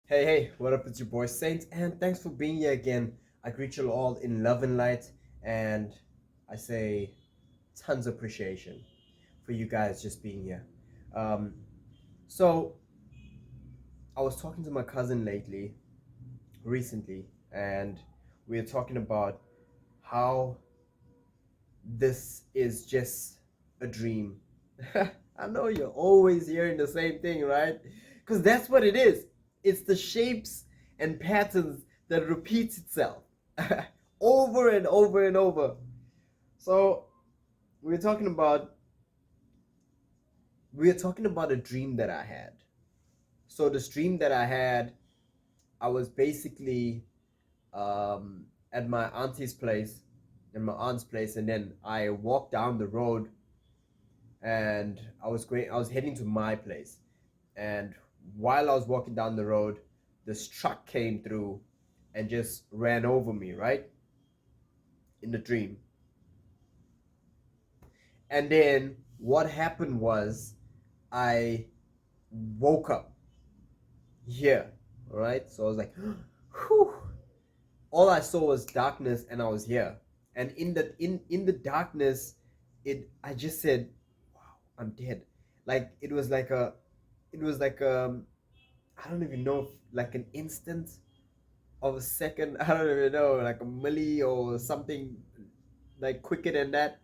Hey, what up? It's your boy Saint, and thanks for being here again. I greet you all in love and light, and I say tons of appreciation for you guys just being here. Um, so, I was talking to my cousin recently, and we were talking about how this is just a dream. I know you're always hearing the same thing, right? Because that's what it is. It's the shapes and patterns that repeats itself over and over and over. So we're talking about we're talking about a dream that I had. So this dream that I had, I was basically at my auntie's place, in my aunt's place, and then I walked down the road and I was heading to my place. And while I was walking down the road, this truck came through and just ran over me, right? In the dream. And then what happened was I woke up here, all right? So I was like, whew. All I saw was darkness and I was here. And in the darkness, I just said, wow, I'm dead. Like it was like I don't even know if like an instant of a second, I don't even know, like a milli or something like quicker than that.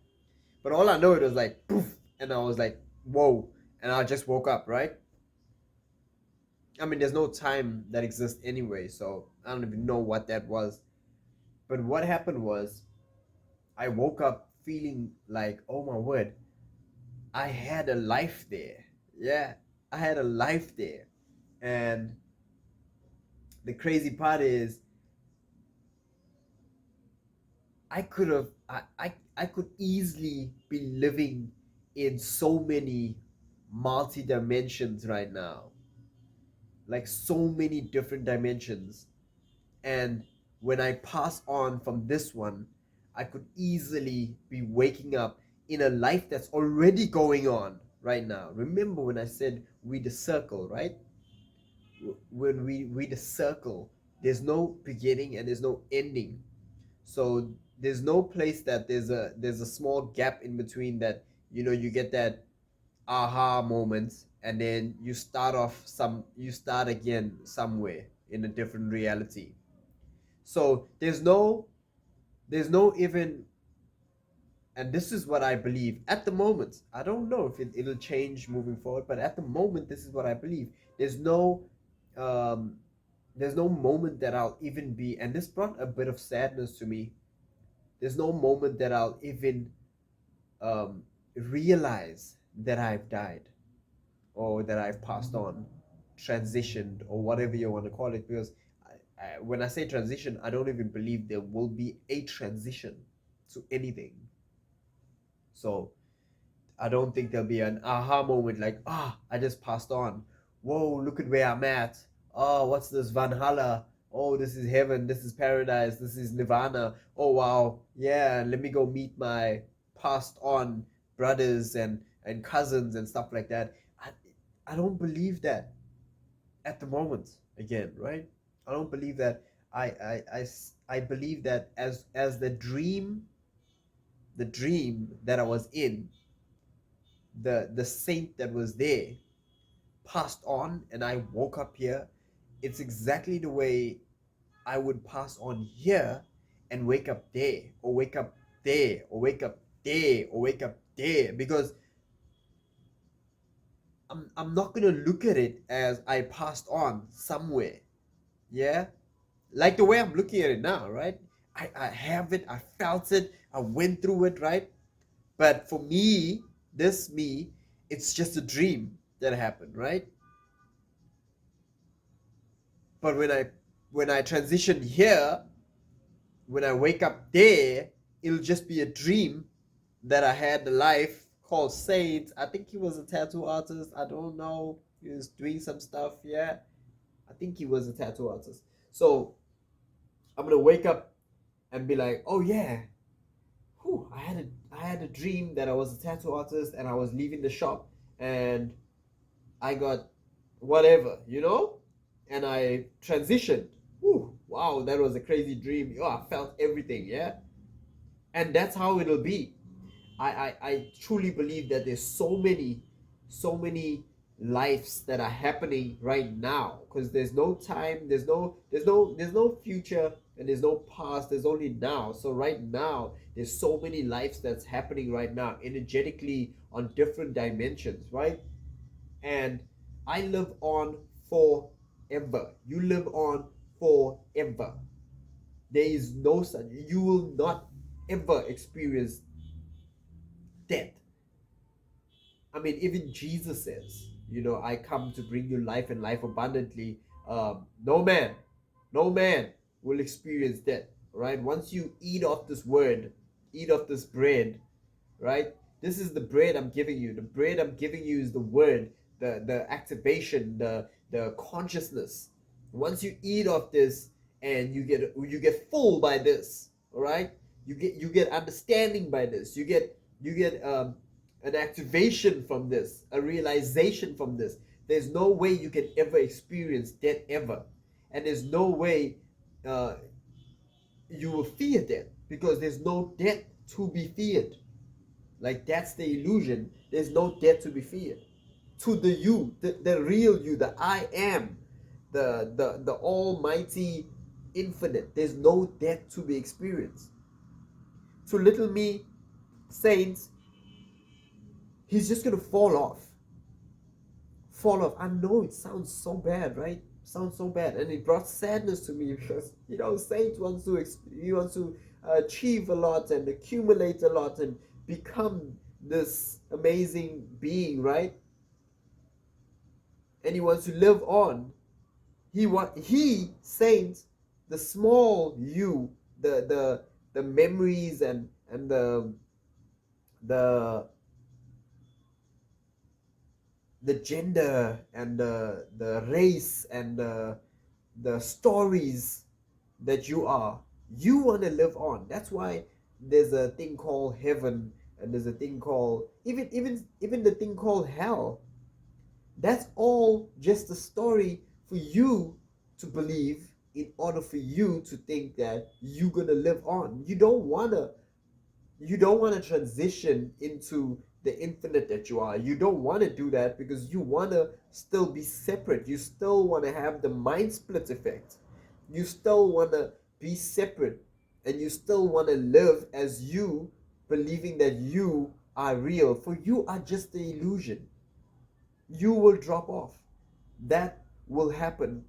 But all I know it was like poof, and I was like, whoa, and I just woke up, right? I mean, there's no time that exists anyway, so I don't even know what that was. But what happened was I woke up feeling like, oh my word, I had a life there. Yeah, I had a life there. And the crazy part is I could easily be living in so many multi dimensions right now, like so many different dimensions. And when I pass on from this one, I could easily be waking up in a life that's already going on right now. Remember when I said read the circle, right? When we read the circle, there's no beginning and there's no ending. So there's no place that there's a small gap in between that you get that aha moment, and then you start again somewhere in a different reality. So there's no even, and this is what I believe at the moment. I don't know if it'll change moving forward, but at the moment this is what I believe. There's no um there's no moment that I'll even be, and this brought a bit of sadness to me. There's no moment that I'll even um, realize that I've died or that I've passed on, transitioned, or whatever you want to call it. Because when I say transition, I don't even believe there will be a transition to anything. So I don't think there'll be an aha moment like, I just passed on. Whoa, look at where I'm at. Oh, what's this Valhalla? Oh, this is heaven. This is paradise. This is nirvana. Oh, wow. Yeah, let me go meet my passed on brothers and cousins and stuff like that. I don't believe that at the moment, again, right? I don't believe that. I believe that as the dream that I was in, the saint that was there passed on and I woke up here, it's exactly the way I would pass on here and wake up there, or wake up there, or wake up there, or wake up there. Because I'm not gonna look at it as I passed on somewhere. Yeah? Like the way I'm looking at it now, right? I have it, I felt it, I went through it, right? But for me, it's just a dream that happened, right? But when I transition here, when I wake up there, it'll just be a dream that I had the life called Saint. I think he was a tattoo artist. I don't know. He was doing some stuff. Yeah, I think he was a tattoo artist. So I'm gonna wake up and be like, oh yeah, whew, I had a dream that I was a tattoo artist and I was leaving the shop and I got whatever, you know? and I transitioned. Whew, wow, that was a crazy dream. Oh, I felt everything, yeah. And that's how it'll be. I truly believe that there's so many lives that are happening right now, because there's no time, there's no future, and there's no past, there's only now. So right now there's so many lives that's happening right now, energetically, on different dimensions, right? And I live on forever. You live on forever. There is no such, you will not ever experience death. I mean, even Jesus says, I come to bring you life and life abundantly. No man, no man will experience death, right? Once you eat off this word, eat off this bread, right? This is the bread I'm giving you. The bread I'm giving you is the word, the activation, the consciousness. Once you eat of this and you get full by this, all right? You get understanding by this. You get an activation from this, a realization from this. There's no way you can ever experience death ever, and there's no way uh, you will fear death, because there's no death to be feared. Like, that's the illusion. There's no death to be feared. To the you, the real you, the I am, the almighty infinite. There's no death to be experienced. To little me, saints, he's just gonna fall off. Fall off. I know it sounds so bad, right? Sounds so bad, and it brought sadness to me, because saint wants to he wants to achieve a lot and accumulate a lot and become this amazing being, right? And he wants to live on. He saint, the small you, the memories and the the gender and the race and the stories that you want to live on. That's why there's a thing called heaven, and there's a thing called, even the thing called hell. That's all just a story for you to believe, in order for you to think that you're gonna live on. You don't want to transition into the infinite that you are. You don't want to do that, because you want to still be separate. You still want to have the mind split effect. You still want to be separate, and you still want to live as you, believing that you are real. For you are just the illusion. You will drop off. That will happen,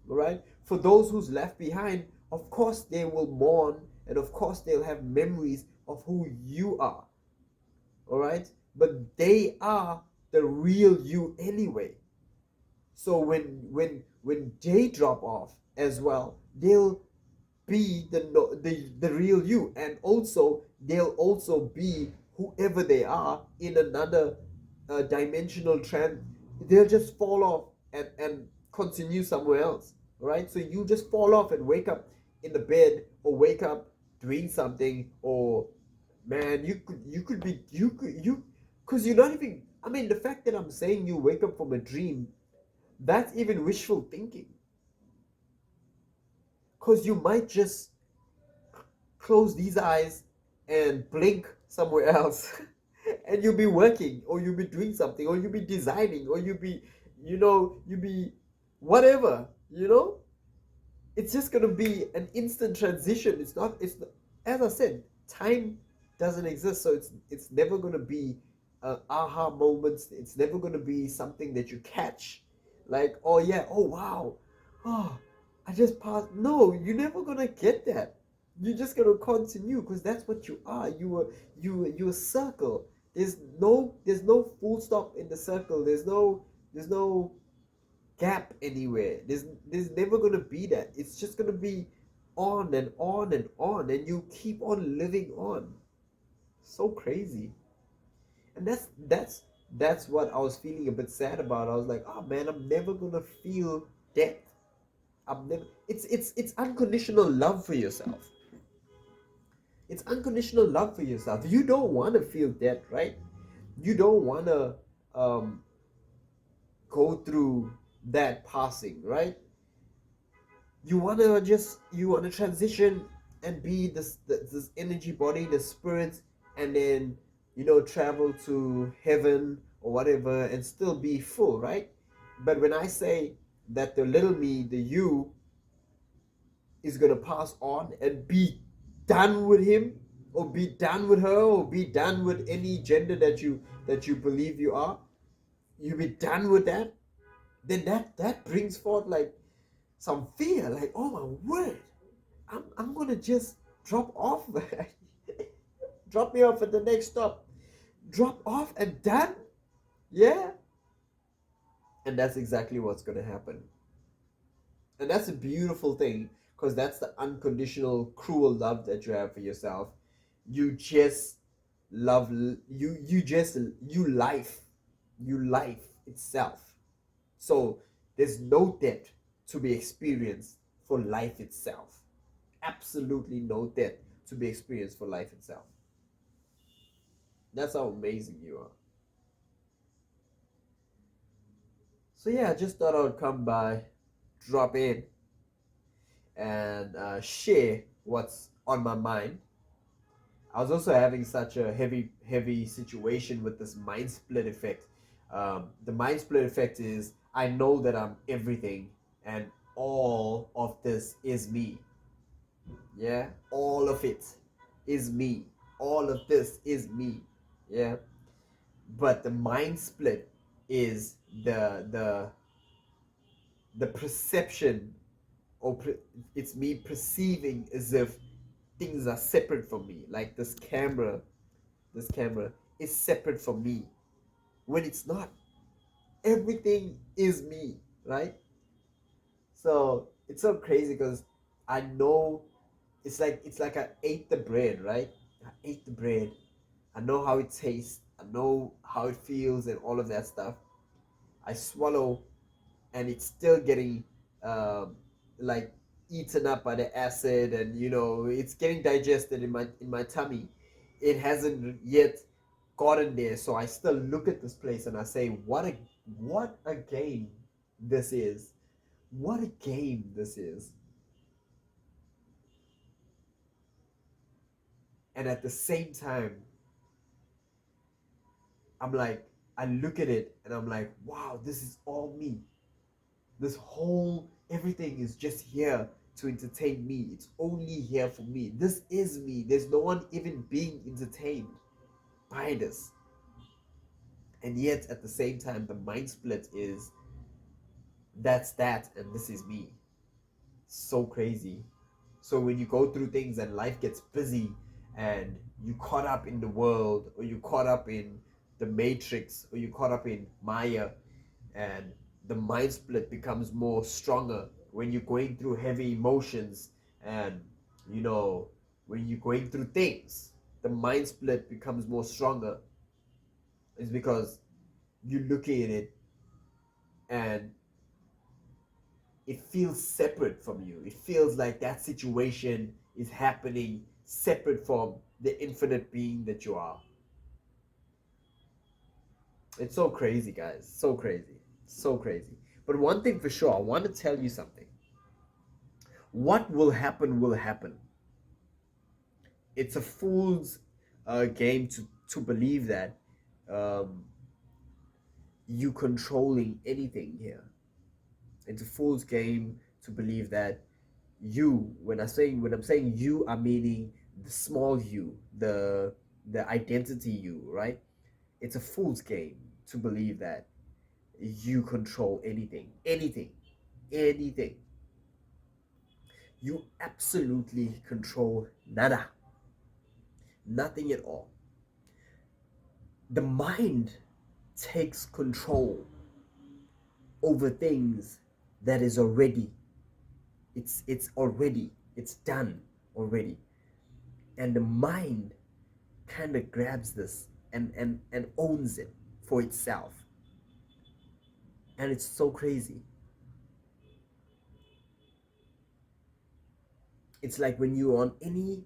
right? For those who's left behind, of course they will mourn, and of course they'll have memories of who you are, all right? But they are the real you anyway. So when they drop off as well, they'll be the real you, and also they'll also be whoever they are in another dimensional trend. They'll just fall off and continue somewhere else, right? So you just fall off and wake up in the bed, or wake up doing something, or man, you because you're not even, I mean, the fact that I'm saying you wake up from a dream, that's even wishful thinking, because you might just close these eyes and blink somewhere else and you'll be working, or you'll be doing something, or you'll be designing, or you'll be whatever. It's just going to be an instant transition. It's not, as I said, time doesn't exist, so it's never going to be aha moments. It's never going to be something that you catch, like, oh yeah, oh wow, oh, I just passed. No, you're never going to get that. You're just going to continue, because that's what you are. You're a circle. There's no full stop in the circle. There's no gap anywhere. There's never gonna be that. It's just gonna be on and on and on, and you keep on living on. So crazy. And that's what I was feeling a bit sad about. I was like, oh man, I'm never gonna feel death. I'm never. It's unconditional love for yourself. It's unconditional love for yourself. You don't want to feel death, right? You don't want to um, go through that passing, right? you wanna transition and be this energy body, the spirit, and then travel to heaven or whatever and still be full, right? But when I say that the little me, the you, is gonna pass on and be done with him or be done with her or be done with any gender that you believe you are, you be done with that, then that brings forth like some fear, like, oh my word, I'm gonna just drop off. Drop me off at the next stop, drop off and done. Yeah, and that's exactly what's gonna happen. And that's a beautiful thing, because that's the unconditional cruel love that you have for yourself. You just love you life itself. So there's no debt to be experienced for life itself. Absolutely no debt to be experienced for life itself. That's how amazing you are. So yeah, I just thought I would come by, drop in, and share what's on my mind. I was also having such a heavy situation with this mind split effect. The mind split effect is, I know that I'm everything, and all of this is me. Yeah, all of it is me. All of this is me. Yeah, but the mind split is the perception, or it's me perceiving as if things are separate from me, like this camera is separate from me, when it's not. Everything is me, right? So it's so crazy, because I know, it's like I ate the bread, right? I ate the bread. I know how it tastes, I know how it feels, and all of that stuff. I swallow, and it's still getting um, like eaten up by the acid, and it's getting digested in my tummy. It hasn't yet gotten there, so I still look at this place and I say, what a game this is. What a game this is. And at the same time, I'm like, I look at it and I'm like, wow, this is all me. This whole everything is just here to entertain me. It's only here for me. This is me. There's no one even being entertained by this. And yet at the same time, the mind split is, that's that and this is me. So crazy. So when you go through things and life gets busy, and you caught up in the world, or you caught up in the matrix, or you caught up in Maya, and the mind split becomes more stronger when you're going through heavy emotions, and you know when you're going through things, the mind split becomes more stronger. Is because you're looking at it, and it feels separate from you. It feels like that situation is happening separate from the infinite being that you are. It's so crazy, guys. So crazy. So crazy. But one thing for sure, I want to tell you something. What will happen will happen. It's a fool's game to believe that um, you controlling anything here. It's a fool's game to believe that you, when I'm saying you, I'm meaning the small you, the identity you, right? It's a fool's game to believe that you control anything. You absolutely control nada, nothing at all. The mind takes control over things that is already, it's done already. And the mind kind of grabs this and owns it for itself. And it's so crazy. It's like when you're on any,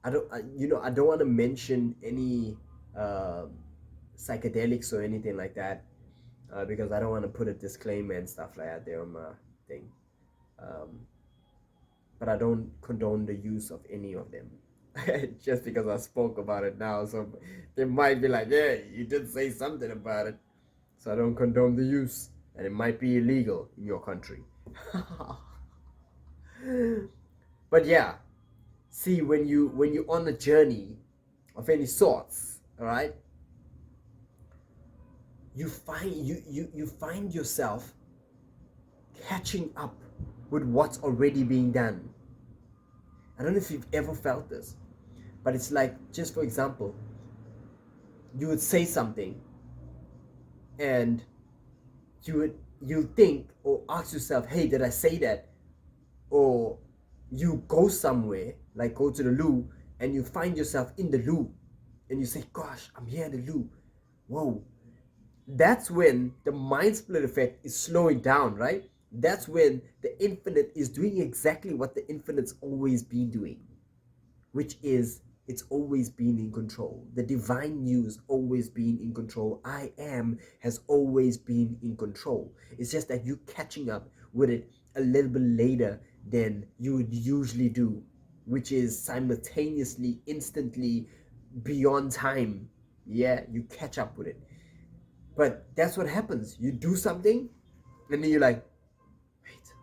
I don't want to mention any um psychedelics or anything like that, because I don't want to put a disclaimer and stuff like that there on my thing. Um, but I don't condone the use of any of them. Just because I spoke about it now, so they might be like, "Yeah, you did say something about it." So I don't condone the use, and it might be illegal in your country. But yeah, see, when you're on a journey of any sorts, all right, you find yourself catching up with what's already being done. I don't know if you've ever felt this, but it's like, just for example, you would say something, and you think or ask yourself, "Hey, did I say that?" Or you go somewhere, like go to the loo, and you find yourself in the loo, and you say, "Gosh, I'm here in the loo." Whoa, that's when the mind split effect is slowing down, right? That's when the infinite is doing exactly what the infinite's always been doing, which is it's always been in control. The divine news always been in control. I am has always been in control. It's just that you catching up with it a little bit later than you would usually do, which is simultaneously, instantly, beyond time. Yeah, you catch up with it. But that's what happens. You do something, and then you're like, wait,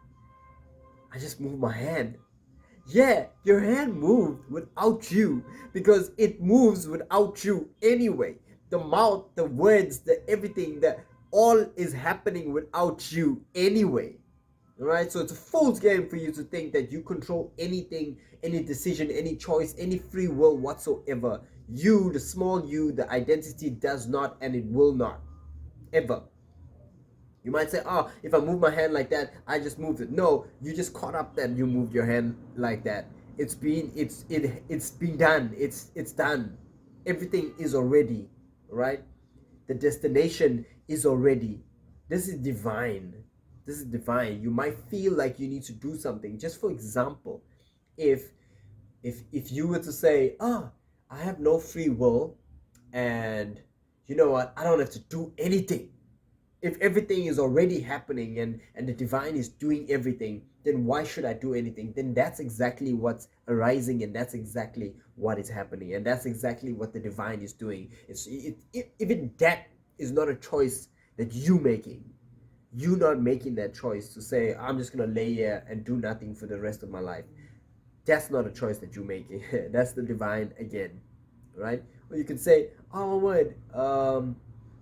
I just moved my hand. Yeah, your hand moved without you because it moves without you anyway. The mouth, the words, the everything, the all is happening without you anyway. Alright, so it's a fool's game for you to think that you control anything, any decision, any choice, any free will whatsoever. You, the small you, the identity does not and it will not. Ever. You might say, "Oh, if I move my hand like that, I just moved it." No, you just caught up that you moved your hand like that. It's been done. It's done. Everything is already, right? The destination is already. This is divine. This is divine. You might feel like you need to do something. Just for example, if if you were to say, "Oh, I have no free will, and you know what? I don't have to do anything." If everything is already happening and the divine is doing everything, then why should I do anything? Then that's exactly what's arising, and that's exactly what is happening, and that's exactly what the divine is doing. Even that is not a choice that you not making that choice to say, "I'm just gonna lay here and do nothing for the rest of my life." That's not a choice that you're making. That's the divine again, right? Or you could say, "Oh my word,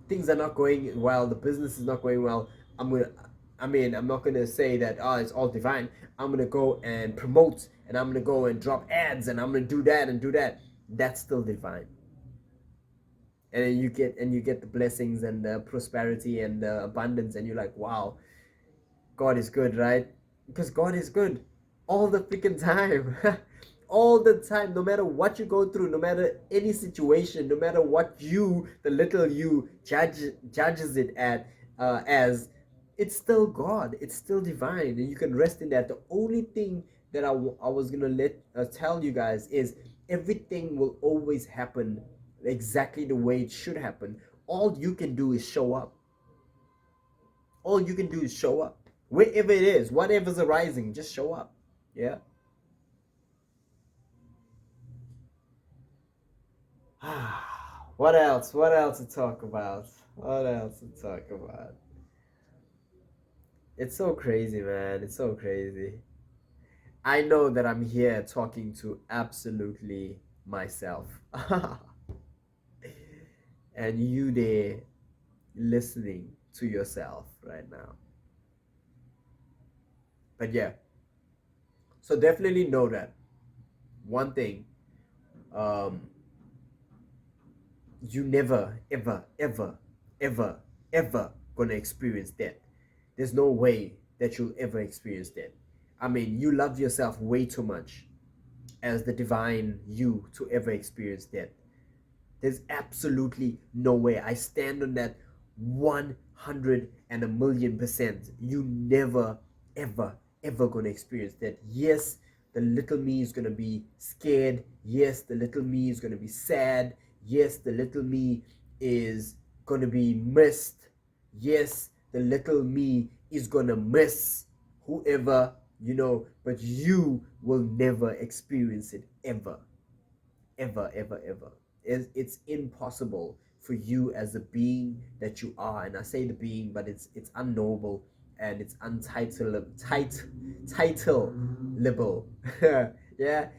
things are not going well. The business is not going well. I'm gonna, I mean, I'm not gonna say that. Oh, it's all divine. I'm gonna go and promote, and I'm gonna go and drop ads, and I'm gonna do that and do that." That's still divine, and then you get the blessings and the prosperity and the abundance, and you're like, "Wow, God is good," right? Because God is good all the freaking time. All the time, no matter what you go through, no matter any situation, no matter what you, the little you, judges it as, it's still God. It's still divine, and you can rest in that. The only thing that I was gonna tell you guys is everything will always happen exactly the way it should happen. All you can do is show up. All you can do is show up. Wherever it is, whatever's arising, just show up. Yeah. What else? What else to talk about? What else to talk about? It's so crazy, man. It's so crazy. I know that I'm here talking to absolutely myself. And you there listening to yourself right now. But yeah, so definitely know that one thing, um, you never, ever, ever, ever, ever gonna experience that. There's no way that you'll ever experience that. I mean, you love yourself way too much as the divine you to ever experience that. There's absolutely no way. I stand on that 100 and a million percent. You never, ever, ever gonna experience that. Yes, the little me is gonna be scared. Yes, the little me is gonna be sad. Yes, the little me is gonna be missed. Yes, the little me is gonna miss whoever, but you will never experience it ever, ever, ever, ever. It's impossible for you as the being that you are, and I say the being, but it's unknowable and it's titleable. Yeah,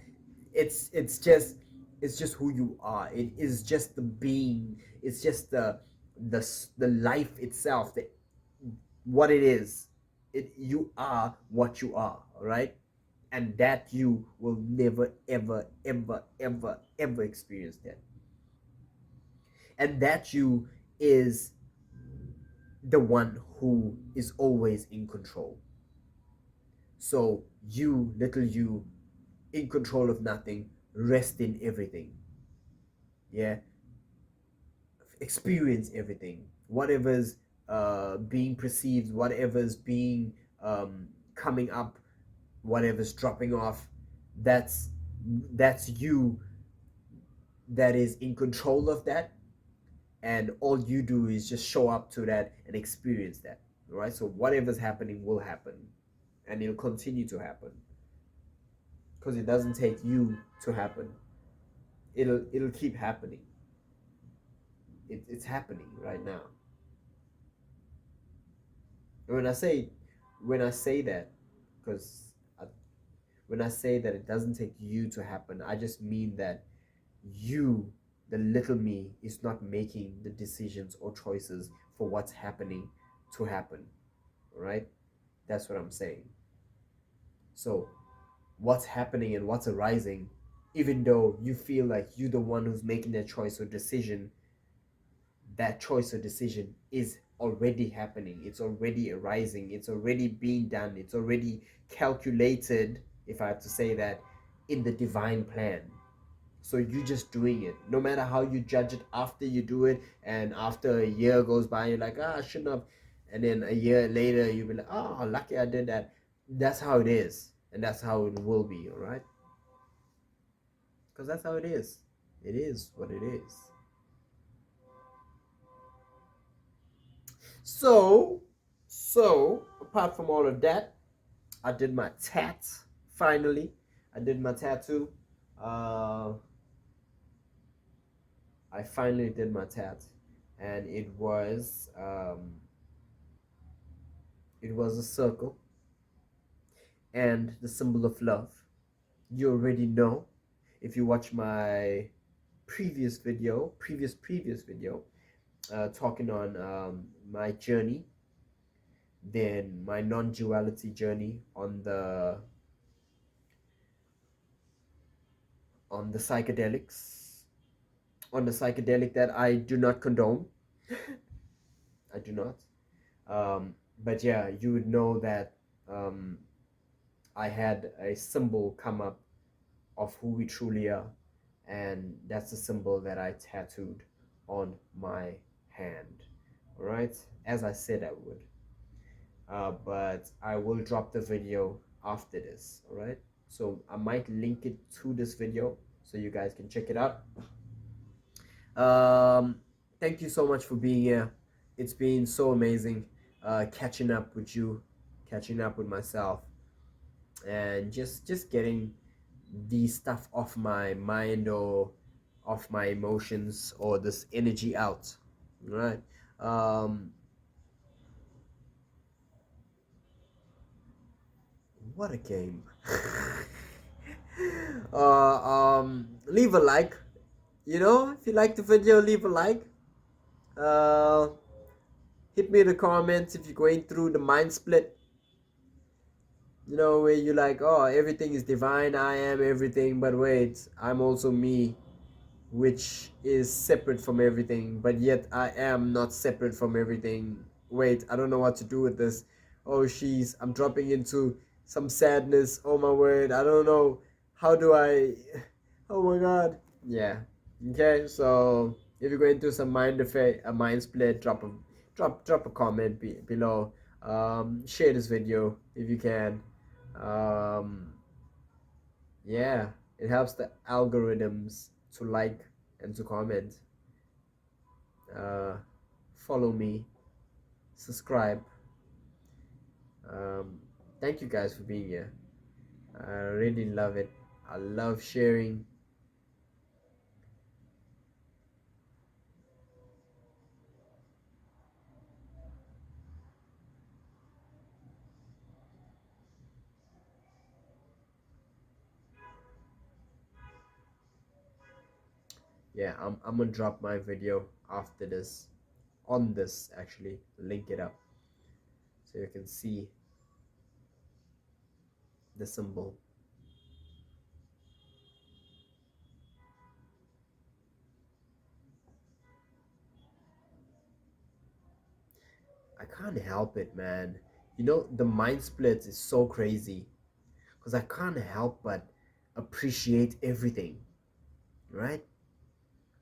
it's just who you are. It is just the being. It's just the life itself. What it is. You are what you are. All right, and that you will never ever ever ever ever experience that. And that you is the one who is always in control. So you, little you, in control of nothing, rest in everything. Yeah, experience everything, whatever's being perceived, whatever's being coming up, whatever's dropping off. That's that's you, that is in control of that, and all you do is just show up to that and experience that. All right, so whatever's happening will happen, and it'll continue to happen, because it doesn't take you to happen. It'll keep happening. It's happening right now. And when I say that, because when I say that it doesn't take you to happen, I just mean that you, the little me, is not making the decisions or choices for what's happening to happen. All right, that's what I'm saying. So what's happening and what's arising, even though you feel like you're the one who's making that choice or decision, that choice or decision is already happening. It's already arising. It's already being done. It's already calculated, if I have to say that, in the divine plan. So you just doing it. No matter how you judge it after you do it, and after a year goes by, you're like, I shouldn't have. And then a year later, you'll be like, oh, lucky I did that. That's how it is. And that's how it will be, all right? Because that's how it is. It is what it is. So, apart from all of that, I did my tat finally. I did my tattoo. Uh, I finally did my tat, and it was a circle and the symbol of love. You already know if you watch my previous video, talking on my journey, then my non-duality journey on the psychedelics, on the psychedelic that I do not condone. I do not. But yeah, you would know that um, I had a symbol come up of who we truly are, and that's the symbol that I tattooed on my hand. All right, as I said I would. But I will drop the video after this. All right, so I might link it to this video so you guys can check it out. Um, Thank you so much for being here. It's been so amazing catching up with you, catching up with myself, and just getting the stuff off my mind or off my emotions or this energy out. All right. Um, what a game. Leave a like. If you like the video, leave a like. Uh, Hit me in the comments if you're going through the mind split. Where you're like, oh, everything is divine, I am everything, but wait, I'm also me, which is separate from everything, but yet I am not separate from everything. Wait, I don't know what to do with this. Oh, she's, I'm dropping into some sadness. Oh my word, I don't know. How do I? Oh my god. Yeah. Okay, so if you're going through some a mind split, drop a comment below. Share this video if you can. Um, yeah, it helps the algorithms to like and to comment. Uh, follow me, subscribe. Um, Thank you guys for being here. I really love it. I love sharing. Yeah, I'm gonna drop my video after this, on this actually, link it up so you can see the symbol. I can't help it, man. You know, the mind split is so crazy because I can't help but appreciate everything, right?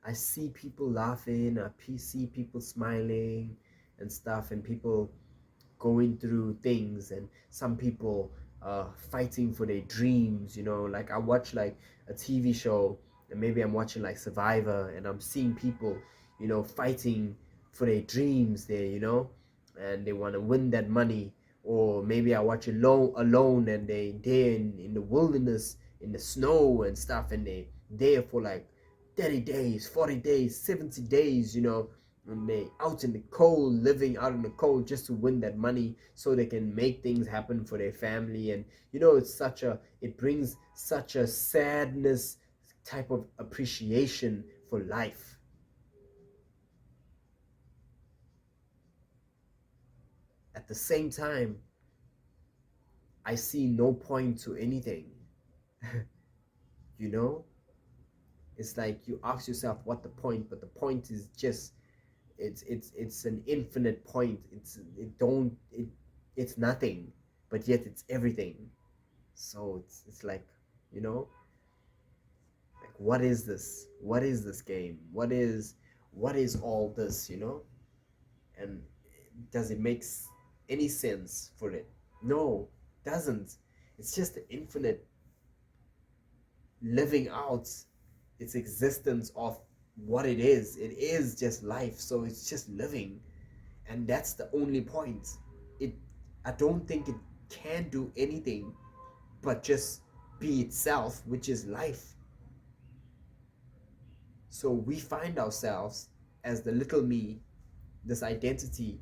I see people laughing, see people smiling and stuff, and people going through things, and some people fighting for their dreams. You know, like I watch like a TV show, and maybe I'm watching like Survivor, and I'm seeing people, you know, fighting for their dreams there, you know, and they want to win that money. Or maybe I watch alone, and they there in the wilderness, in the snow and stuff, and they there for like 30 days, 40 days, 70 days, you know, and they out in the cold, living out in the cold just to win that money so they can make things happen for their family. And you know, it brings such a sadness type of appreciation for life. At the same time, I see no point to anything. You know, it's like you ask yourself what the point, but the point is just it's an infinite point. It's nothing, but yet it's everything. So it's like, you know, like what is this? What is this game? What is all this, you know? And does it make any sense for it? No, doesn't. It's just the infinite living out its existence of what it is. It is just life, so it's just living, and that's the only point. It I don't think it can do anything but just be itself, which is life. So we find ourselves as the little me, this identity,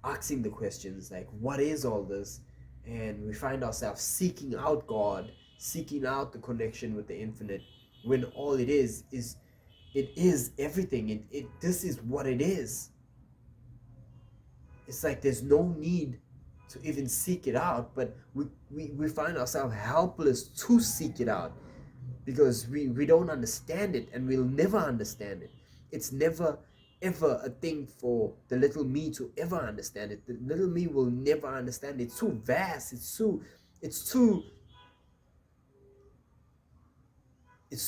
asking the questions like, what is all this? And we find ourselves seeking out God, seeking out the connection with the infinite, when all it is everything. This is what it is. It's like there's no need to even seek it out, but we find ourselves helpless to seek it out because we don't understand it, and we'll never understand it. It's never ever a thing for the little me to ever understand it. The little me will never understand it. It's too vast. It's too it's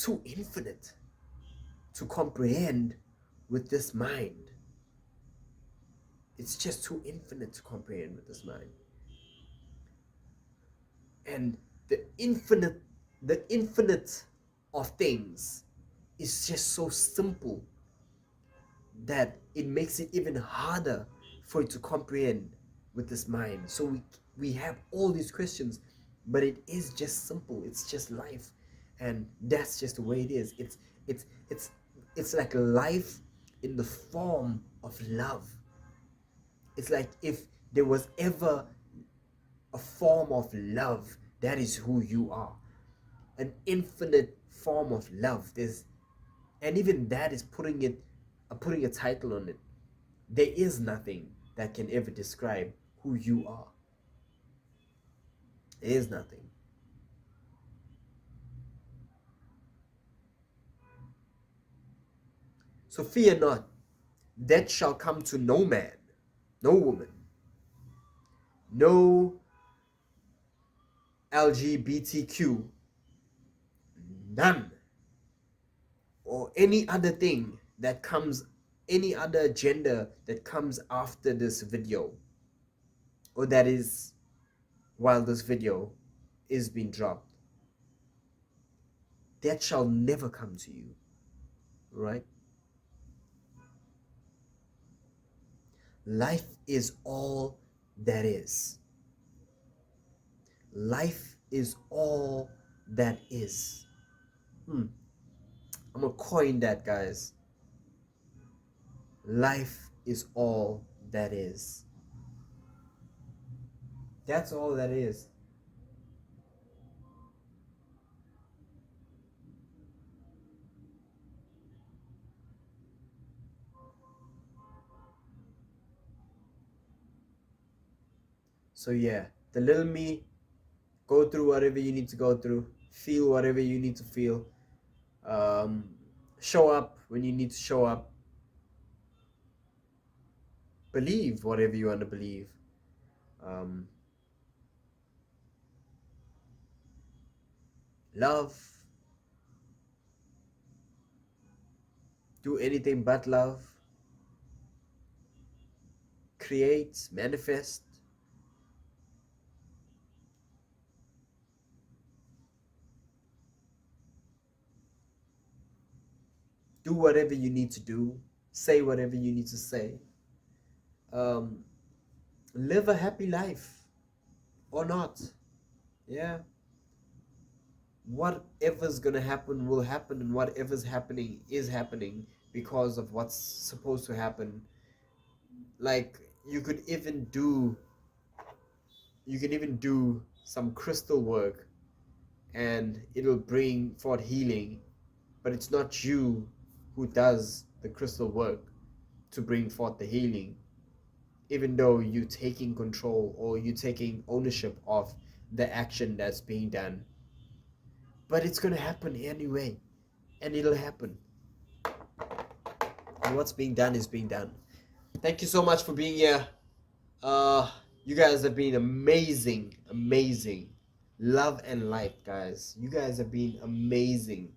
too infinite to comprehend with this mind. It's just too infinite to comprehend with this mind. And the infinite the infinite of things is just so simple that it makes it even harder for it to comprehend with this mind. So we have all these questions, but it is just simple. It's just life, and that's just the way it is. It's it's it's like life in the form of love. It's like if there was ever a form of love, that is who you are. An infinite form of love. And even that is putting a title on it. There is nothing that can ever describe who you are. There is nothing. So fear not, death shall come to no man, no woman, no LGBTQ, none, or any other thing that comes, any other gender that comes after this video, or that is while this video is being dropped. That shall never come to you, right? Life is all that is. Life is all that is. I'm gonna coin that, guys. Life is all that is. That's all that is. So, yeah, the little me, go through whatever you need to go through, feel whatever you need to feel, um, show up when you need to show up, believe whatever you want to believe. Um, love, do anything but love, create, manifest, do whatever you need to do, say whatever you need to say, um, live a happy life or not. Yeah, whatever's gonna happen will happen, and whatever's happening is happening because of what's supposed to happen. Like, you could even do some crystal work and it'll bring forth healing, but it's not you who does the crystal work to bring forth the healing, even though you taking control or you taking ownership of the action that's being done. But it's gonna happen anyway, and it'll happen. And what's being done is being done. Thank you so much for being here. Uh, you guys have been amazing, amazing. Love and light, guys. You guys have been amazing.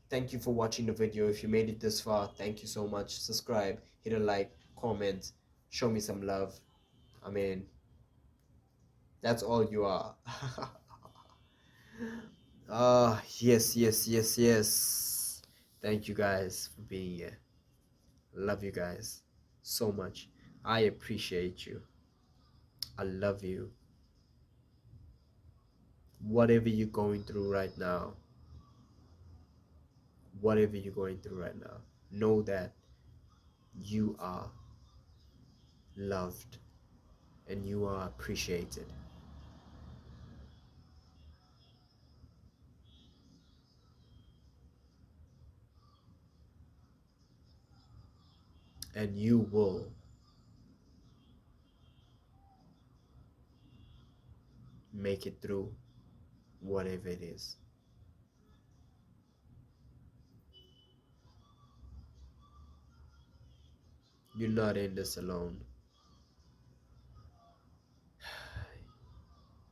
Thank you for watching the video. If you made it this far, thank you so much. Subscribe, hit a like, comment, show me some love. I mean, that's all you are. Yes, yes, yes, yes. Thank you guys for being here. Love you guys so much. I appreciate you. I love you. Whatever you're going through right now, whatever you're going through right now, know that you are loved and you are appreciated. And you will make it through whatever it is. You're not in this alone.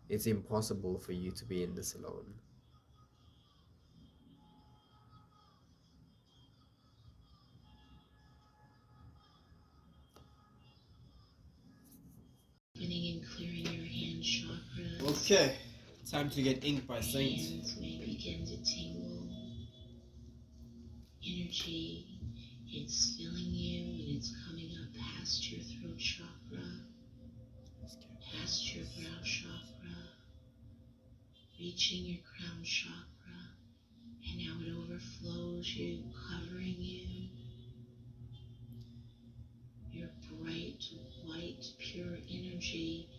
It's impossible for you to be in this alone. Opening and clearing your hand chakras. Okay, time to get inked by Saint. Hands may begin to tingle. Energy, it's filling you and it's coming up past your throat chakra, past your brow chakra, reaching your crown chakra, and now it overflows you, covering you. Your bright, white, pure energy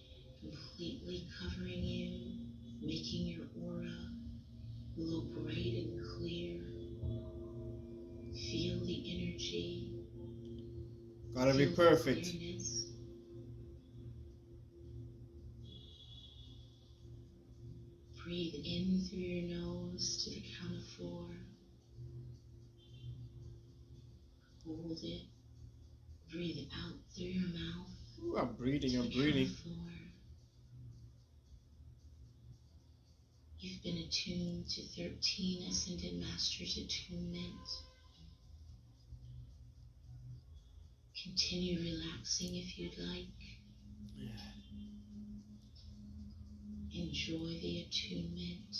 completely covering you, making your aura glow bright and clear. Feel the energy. Gotta be perfect. Clearness. Breathe in through your nose to the count of 4. Hold it. Breathe out through your mouth. Ooh, I'm breathing, to I'm the breathing. Count of 4. You've been attuned to 13 Ascended Masters attunement. Continue relaxing if you'd like. Enjoy the attunement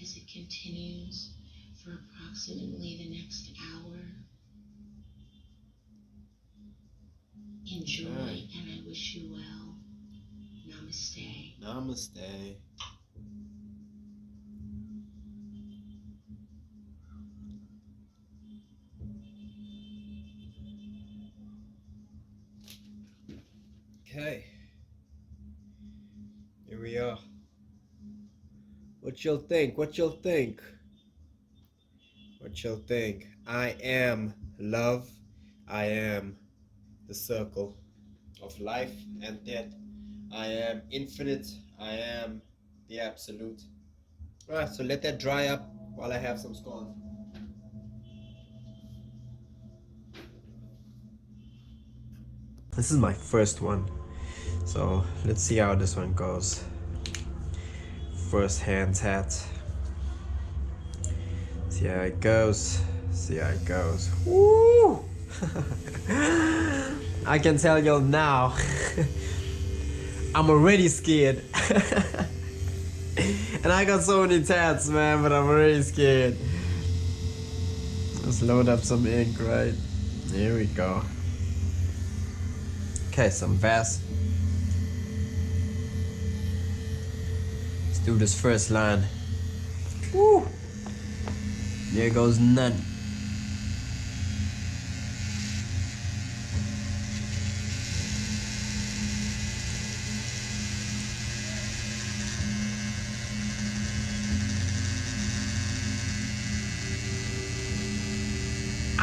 as it continues for approximately the next hour. Enjoy, Okay. and I wish you well. Namaste. Namaste. Okay. Here we are. What you'll think? What you'll think? What you'll think? I am love. I am the circle of life and death. I am infinite. I am the absolute. Alright, so let that dry up while I have some scones. This is my first one, so let's see how this one goes. First hand tat. See how it goes. See how it goes. Woo! I can tell y'all now. I'm already scared. And I got so many tats, man, but I'm already scared. Let's load up some ink, right? Here we go. Okay, some Vass. Let's do this first line. Woo! There goes none.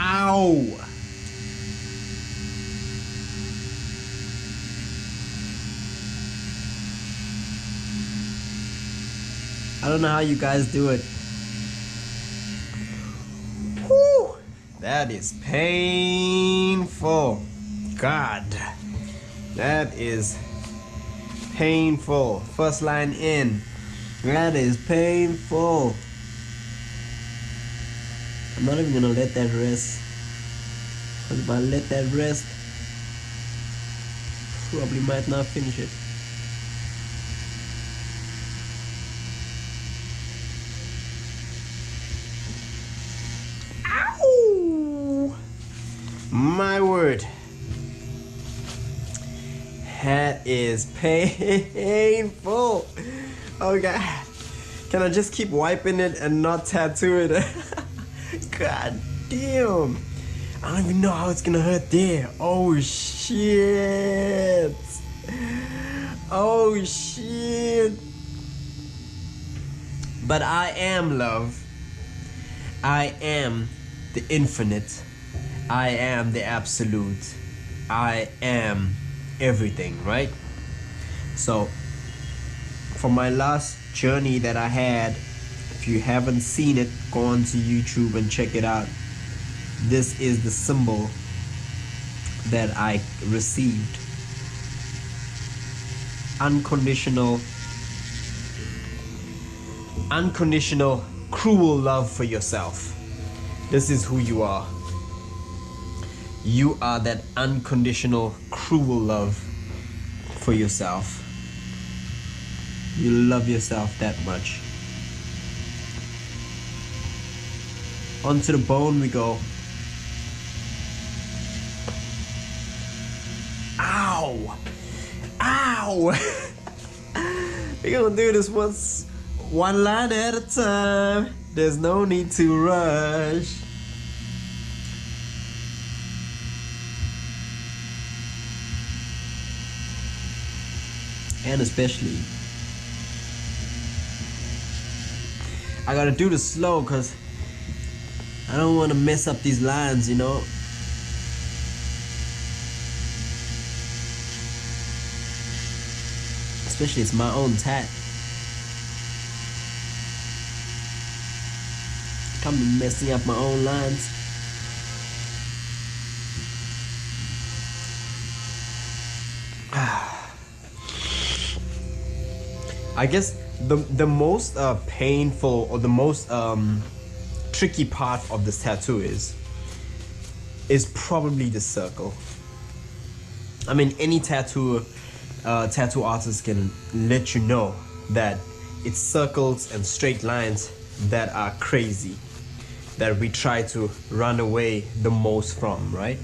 Ow! I don't know how you guys do it. Whew, that is painful. God, that is painful. First line in. That is painful. I'm not even gonna let that rest. Because if I let that rest, probably might not finish it. Ow! My word. That is painful. Oh God. Can I just keep wiping it and not tattoo it? God damn. I don't even know how it's gonna hurt there. Oh shit. Oh shit. But I am love. I am the infinite. I am the absolute. I am everything, right? So, for my last journey that I had, if you haven't seen it, go on to YouTube and check it out. This is the symbol that I received. Unconditional, cruel love for yourself. This is who you are. You are that unconditional, cruel love for yourself. You love yourself that much. Onto the bone we go. Ow! Ow! We're gonna do this one line at a time. There's no need to rush. And especially, I gotta do this slow because I don't want to mess up these lines, you know. Especially it's my own tat. Come to messing up my own lines. I guess the most painful or the most tricky part of this tattoo is probably the circle. I mean, any tattoo artist can let you know that it's circles and straight lines that are crazy, that we try to run away the most from, right?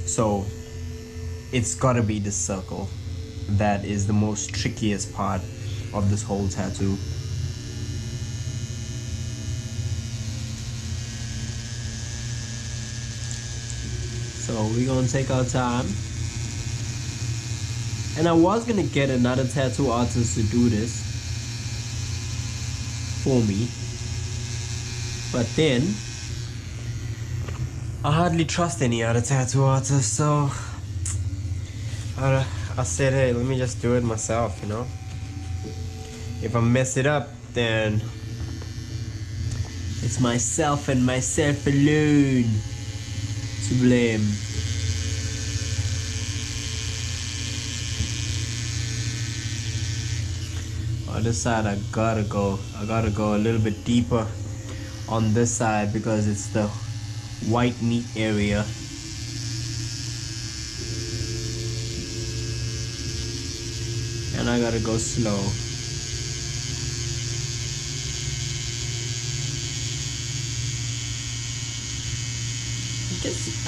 So it's gotta be the circle that is the most trickiest part of this whole tattoo. So we're gonna take our time. And I was gonna get another tattoo artist to do this for me. But then I hardly trust any other tattoo artist, so I said, hey, let me just do it myself, you know? If I mess it up, then it's myself and myself alone to blame. On this side, I gotta go a little bit deeper on this side because it's the white meat area. And I gotta go slow.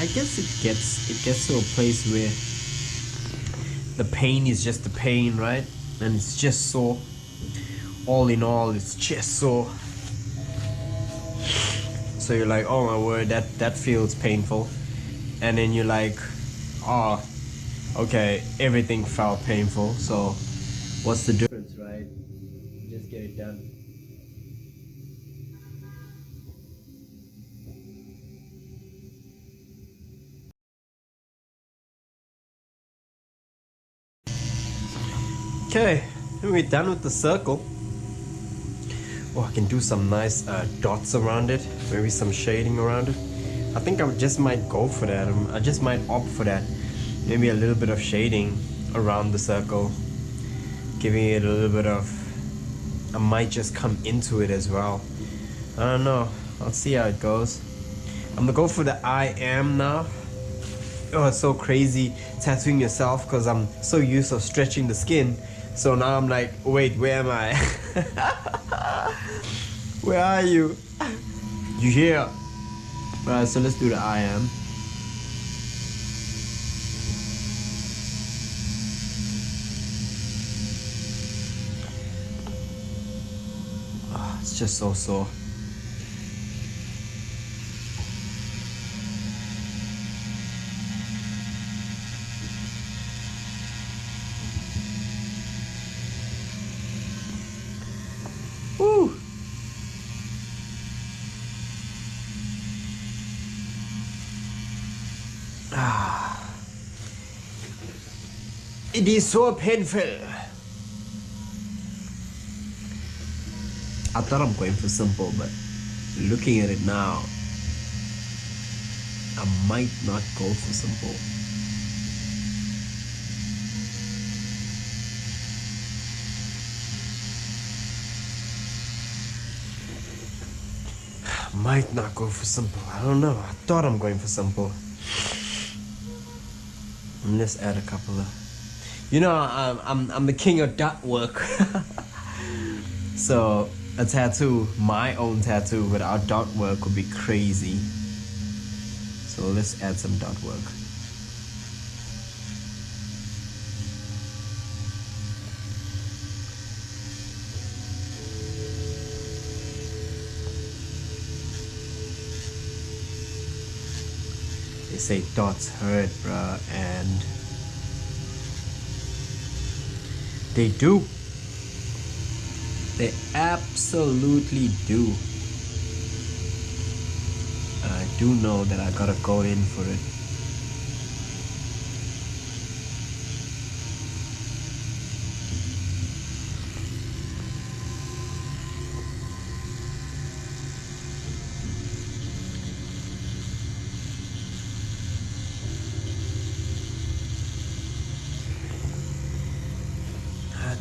I guess it gets to a place where the pain is just the pain, right? And it's just sore. All in all, it's just sore. So you're like, oh my word, that feels painful. And then you're like, oh, okay, everything felt painful. So what's the difference, right? Just get it done. Okay, we're done with the circle. Oh, I can do some nice dots around it, maybe some shading around it. I think I just might go for that. I just might opt for that. Maybe a little bit of shading around the circle, giving it a little bit of. I might just come into it as well. I don't know. I'll see how it goes. I'm gonna go for the I am now. Oh, it's so crazy tattooing yourself because I'm so used to stretching the skin. So now I'm like, wait, where am I? Where are you? You here? Alright, so let's do the I am. Oh, it's just so sore. Woo! Ah. It is so painful. I thought I'm going for simple, but looking at it now, I might not go for simple. Might not go for simple. I don't know. I thought I'm going for simple. And let's add a couple of. You know, I'm the king of dot work. So a tattoo, my own tattoo without dot work would be crazy. So let's add some dot work. They say dots hurt, bruh, and they do. They absolutely do. I do know that I gotta go in for it.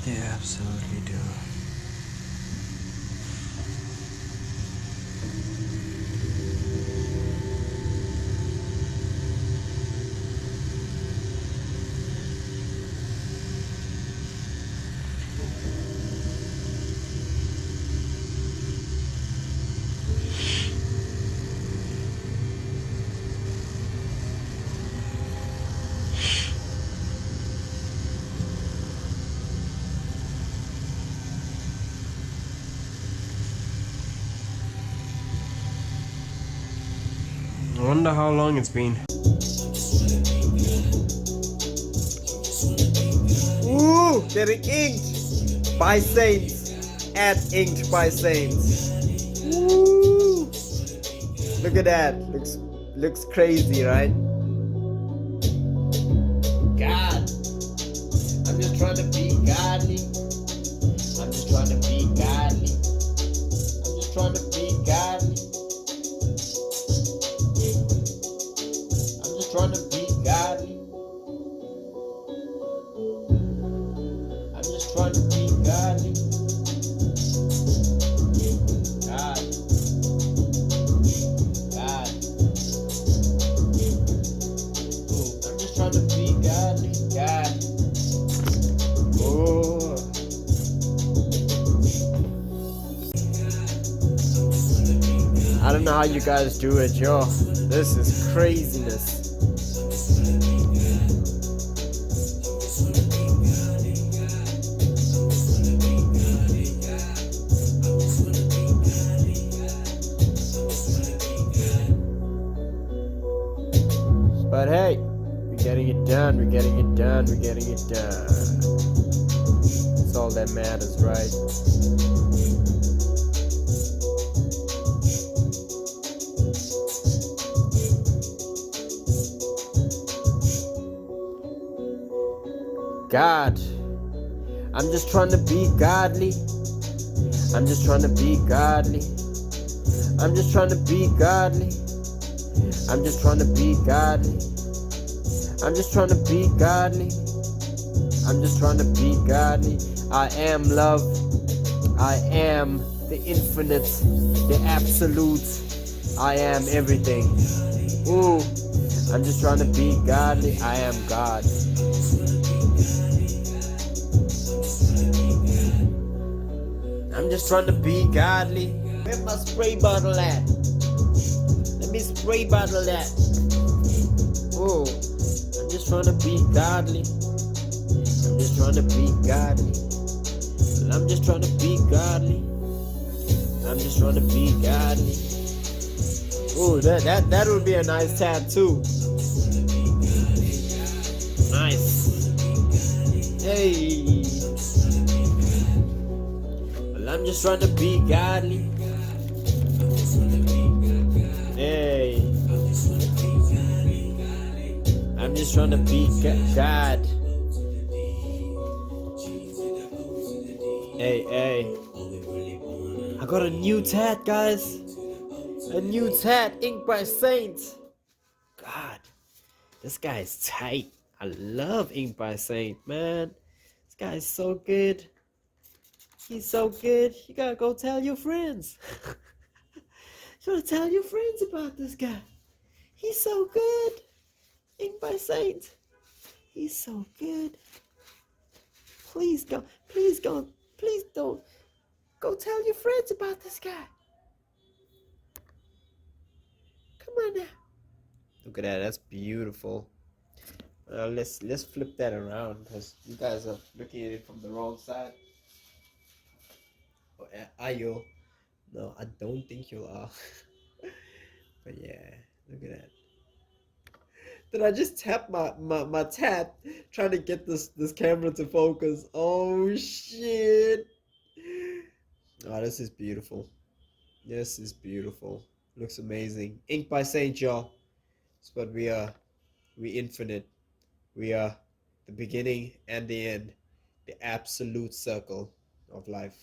They absolutely do. I wonder how long it's been. Ooh, getting inked by saints. At inked by saints. Ooh. Look at that. Looks crazy, right? God. I'm just trying to be godly. I'm just trying to be godly. I'm just trying to be godly. I'm just trying to be godly. I'm just trying to be godly. God. God. Ooh, I'm just trying to be godly. God. Oh. I don't know how you guys do it, yo. This is craziness. But hey, we're getting it done, we're getting it done, we're getting it done. That's all that matters, right? God, I'm just trying to be godly. I'm just trying to be godly. I'm just trying to be godly. I'm just trying to be godly. I'm just trying to be godly. I'm just trying to be godly. I am love. I am the infinite, the absolute. I am everything. Ooh, I'm just trying to be godly. I am God. I'm just trying to be godly. Where my spray bottle at? Let me spray bottle that. Ooh, I'm just trying to be godly. I'm just trying to be godly. I'm just trying to be godly. I'm just trying to be godly. Ooh, that would be a nice tattoo. Nice. Hey. Well, I'm just trying to be godly. Hey. I'm just trying to be God. Hey, hey. I got a new tat, guys. A new tat, inked by Saint. God, this guy is tight. I love Ink by Saint, man. This guy is so good. He's so good. You gotta go tell your friends. You gotta tell your friends about this guy. He's so good. Ink by Saint. He's so good. Please go. Please go. Please don't. Go tell your friends about this guy. Come on now. Look at that. That's beautiful. Let's flip that around because you guys are looking at it from the wrong side. Oh, are you? No, I don't think you are. But yeah, look at that. Did I just tap my tat trying to get this camera to focus? Oh shit! Oh, this is beautiful. This is beautiful. Looks amazing. Ink by Saint, y'all. It's what we are. We infinite. We are the beginning and the end. The absolute circle of life.